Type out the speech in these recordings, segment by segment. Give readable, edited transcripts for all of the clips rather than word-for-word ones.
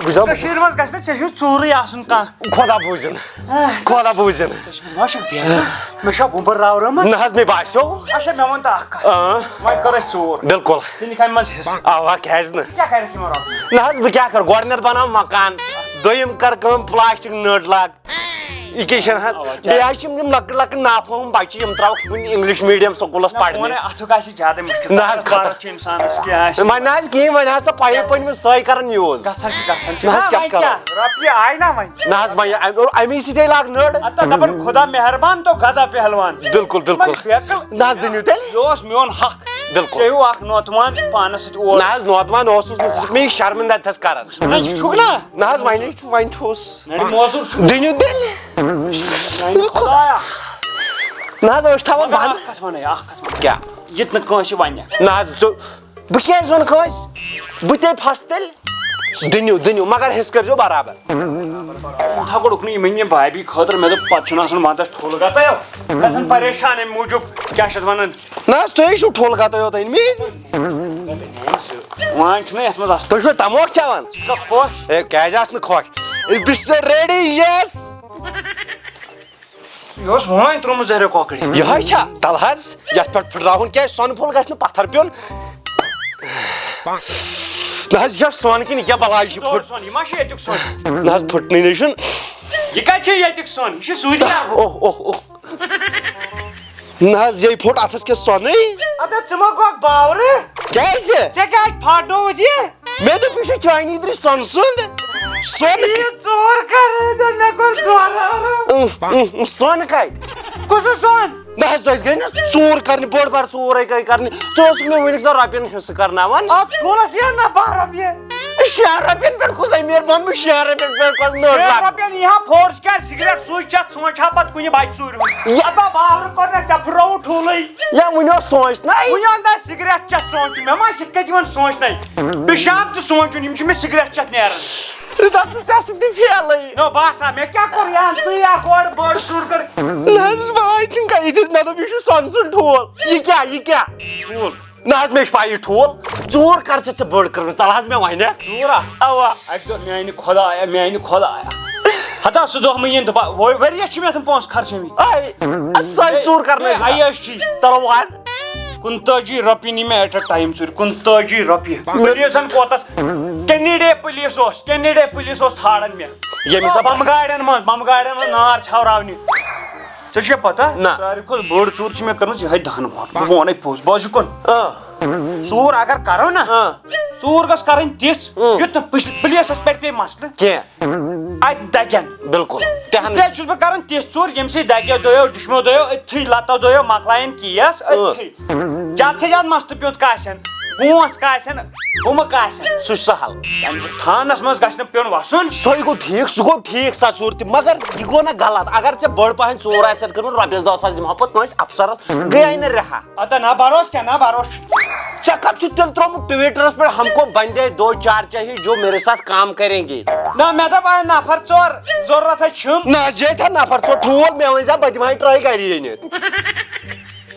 کٔشیٖرِ منٛز گژھِ نہٕ ژےٚ ہیوٗ ژوٗرٕے آسُن کانٛہہ خۄدا بوٗزِن خۄدا بوٗزِن ما چھا بیٚیہِ مےٚ چھا بُمبر راورٲمٕژ نہ حظ مےٚ باسیو اچھا مےٚ ووٚن تہٕ اکھ کتھ وۄنۍ کٔر اَسہِ ژوٗر بِلکُل ژٕ نہِ کامہِ منٛز حِصہٕ اوا کیازِ نہٕ کیٛاہ کَرکھ یِمن رۄپین نہ حظ بہٕ کیٛاہ کَرٕ گۄڈٕنیتھ بناو مکان دوٚیِم کر کٲم پلاسٹِک نٔٹ لاگ یہِ کیٛاہ چھِنہٕ حظ بیٚیہِ حظ چھِ یِم لۄکٕٹۍ لۄکٕٹۍ نافہم بچہِ یِم تراوکھ کُنہِ انگلش میٖڈیم سکوٗلس پرنہِ اتھُک آسہِ زیادٕ مُشکِل نہ حظ خبر چھِ انسانس کیٛاہ آسہِ وۄنۍ نہ حظ کِہیٖنۍ وۄنۍ ہسا پایپ پٔنمٕژ سۄے کران یوٗز گژھان چھِ نہ حظ کیٛاہ کرو رۄپیہِ آیہِ نا وۄنۍ نہ حظ وۄنۍ امی سۭتی لاگ نٔر اَدٕ دپان خۄدا مہربان تو گدا پہلوان بِلکُل بِلکُل نہ حظ دِنِو تیٚلہِ یہِ اوس میون حق بِلکُل ژےٚ ہیوٗ اکھ نوتوان پانس سۭتۍ اور نہ حظ نوتوان اوسُس نہٕ ژٕ چھُکھ مےٚ یہِ شرمنٛدٕ اتھس کران نہ یہِ چھُکھ نا نہ حظ وۄنۍ چھُس موزوٗر چھُ دِنِو تیٚلہِ خۄدایا نہ حظ أسۍ تھاوو بنٛد اکھ کتھ ونے اکھ کتھ ونے کیٛاہ یہِ تہِ نہٕ کٲنٛسہِ ونہِ نہ حظ بہٕ کیٛازِ وَنہٕ کٲنٛسہِ بہٕ تے پھسہٕ تیٚلہِ دِنِو مگر حِصہٕ کٔرزیٚو برابر یوٗتاہ گوٚڈُکھ نہٕ یِمن بابی خٲطرٕ مےٚ دوٚپ پتہٕ چھُنہٕ آسان ونٛدس ٹھوٚل گژھان گژھان پریشان امہِ موٗجوٗب کیٛاہ چھِ اتھ ونان نہ حظ تُہۍ چھِو ٹھوٚل گتٲے یوت أنمٕتۍ وۄنۍ چھُنہ یتھ منٛز تُہۍ چھِوا تموکھ چٮ۪وان خۄش ہے کیٛازِ آسہٕ نہٕ خۄش بہٕ چھُس ریڈی یس یہِ اوس وۄنۍ ترٛوومُت زہرِ کۄکرِ یِہوے چھا تل حظ یتھ پٮ۪ٹھ پھٕٹراوُن کیٛازِ سۄنہٕ پھوٚل گژھِ نہٕ پتھر پیوٚن نہ حظ یہِ چھا سۄن کِنہٕ کیٛاہ بلاے چھِ پھٕٹ سۄن یہِ ما چھُ ییٚتیُک سۄن نہ حظ پھٕٹنٕے نَے چھُنہٕ یہِ کتہِ چھِ ییٚتیُک سۄن یہِ چھُ سوٗریا اوہ نہ حظ یے پھوٚٹ اتھس کیٛاہ سۄنٕے اَدٕ ژٕ ما گوٚکھ باورٕ کیٛازِ ژےٚ کیٛازِ پھاٹنووُتھ یہِ مےٚ دوٚپ یہِ چھُ چانہِ دِرِ سۄنہٕ سُنٛد ژوٗر کر مےٚ کوٚر دورٕ سۄن کتہِ کُس سۄن نہ حظ تۄہہِ گٔے نہ ژوٗر کرنہِ بٔڑ بار ژوٗرے گٔے کرنہِ ژٕ اوسُکھ مےٚ وُنیُک تام رۄپین حِصہٕ کرناوان اتھ ٹھوٗلس یا نہ باہ رۄپیہِ 6 رۄپین پٮ۪ٹھ کُس امیر بوٚن مےٚ 6 رۄپین پٮ۪ٹھ کۄس نٔر لاگ رۄپین یی ہا فورس کیٛازِ سِگریٹ سُچ چتھ سونٛچ ہا پتہٕ کُنہِ بچہِ ژوٗرِ ہُنٛد باورٕ کوٚر مےٚ ژےٚ پھٕٹرووُتھ ٹھوٗلٕے یا وُنہِ اوس سونٛچنَے وُنہِ اوٚن تَتھ سِگریٹ چتھ سونٛچُن مےٚ ما چھِ یِتھ کٔنۍ یِوان سونٛچنَے پِشاب تہِ سونٛچُن یِم چھِ مےٚ سِگریٹ چتھ نیران ژےٚ سۭتۍ فیلٕے نو باسان مےٚ کیٛاہ کوٚر یا ژٕے اکھ اورٕ بٔڑ سُر کٔر نہ حظ واے ژٕ کَتہِ مےٚ دوٚپ یہِ چھُ سۄنہٕ سُنٛد ٹھوٗل یہِ کیٛاہ ٹھوٗل نہ حظ مےٚ چھِ پَیی ٹھوٗل ژوٗر کر ژٕ بٔڑ کٔرمٕژ تَلہٕ حظ مےٚ وَنٮ۪کھ ژوٗرا اوا اَکہِ دۄہ میانہِ خۄدایا ہتا سُہ دۄہ مےٚ یِن دَپان ؤریَس چھِ مےٚ تِم پونٛسہٕ خرچٲمٕتۍ سۄے ژوٗر کرنٲوۍ عیٲشی تَلہٕ وَن 45 رۄپیہِ نی مےٚ ایٹ اے ٹایم ژوٗرِ 45 رۄپیہِ پُلیٖسن کوتس کینیڈے پُلیٖس اوس ژھانڈان مےٚ ییٚمِس بمہٕ گاڑٮ۪ن منٛز نار چھاوراونہِ ژےٚ چھُیا پتہ ساروی کھۄتہٕ بٔڑ ژوٗر چھِ مےٚ کٔرمٕژ یِہے 10 ووٚن بہٕ وَنے پوٚز بوز یہِ کُن ژوٗر اگر کرو نا ژوٗر گٔژھ کرٕنۍ تِژھ یُتھ نہٕ پُلیٖسس پٮ۪ٹھ پیٚیہِ مسلہٕ کینٛہہ اتہِ دگن بِلکُل تیٚلہِ چھُس بہٕ کران تِژھ ژوٗر ییٚمہِ سۭتۍ دگیو دۄیو ڈُشمو دۄیو أتتھٕے لتو دۄیو مۄکلاین کیس أتتھٕے زیادٕ سے زیادٕ مستہٕ پیوٗنٛت کاسن پونٛژھ کاسن بُمہٕ کاسن سُہ چھُ سہل تھانس منٛز گژھِ نہٕ پیوٚن وسُن سۄے گوٚو ٹھیٖک سُہ گوٚو ٹھیٖک سۄ ژوٗر تہِ مگر یہِ گوٚو نہ غلط اگر ژےٚ بٔڑ پہن ژوٗر آسہِ کٔرمٕژ رۄپیس 10,000 دِمہا پتہٕ کٲنٛسہِ افسرس گٔیے نہٕ رِہا ادٕ نہ بروس کیٛاہ نہ بروس ژےٚ کتھ چھُتھ تیٚلہِ ترٛوومُت ٹُویٖٹرس پٮ۪ٹھ ہم کو بندے 2-4 چاہیے جو میرے ساتھ کام کریں گے نہ مےٚ دوٚپ نفر ژور ضروٗرت چھُم نہ حظ جے تھا نفر ژور ٹھوٗل مےٚ ؤنۍ زِ بہٕ دِمہے ٹرٛے گری أنِتھ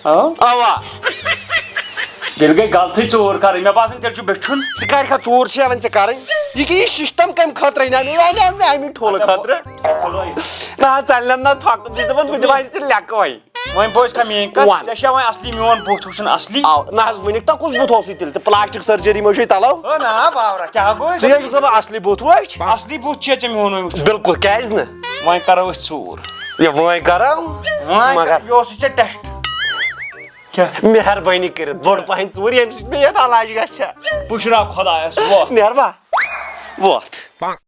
اوا تیٚلہِ گٔے غلطٕے ژوٗر کرٕنۍ مےٚ باسان تیٚلہِ چھُ بٔچھُن ژٕ کر کھا ژوٗر چھِ یِوان ژےٚ کرٕنۍ یہِ کیٛاہ یہِ سِسٹم کمہِ خٲطرٕ اَنے مےٚ اَمہِ ٹھوٗلہٕ خٲطرٕ نہ حظ ژَلنٮ۪م نہ تھۄکہٕ بہٕ چھُس دپان بہٕ دِمہے ژٕ لیٚکہٕ وۄنۍ وۄنۍ بوز کھا میٲنۍ کتھ ژےٚ چھا وۄنۍ اصلی میون بُتھ وٕچھُن اصلی نہ حظ وُنیُک تام کُس بُتھ اوسُے تیٚلہِ ژٕ پلاسٹِک سٔرجری مٔشی تلو نہ باورا کیٛاہ گوٚو ژٕ حظ چھُکھ دپان اصلی بُتھ وٕچھ اصلی بُتھ چھُے ژےٚ میون وۄنۍ وٕچھُن بِلکُل کیٛازِ نہٕ وۄنۍ کرو أسۍ ژوٗر یہِ وۄنۍ کرو مگر یہِ اوسُے ژےٚ ٹیسٹ مہربٲنی کٔرِتھ بٔڑ پہن ژوٗر ییٚمہِ سۭتۍ مےٚ یتھ علاج گژھِ پُشراو خۄدایس ووت نیروا ووت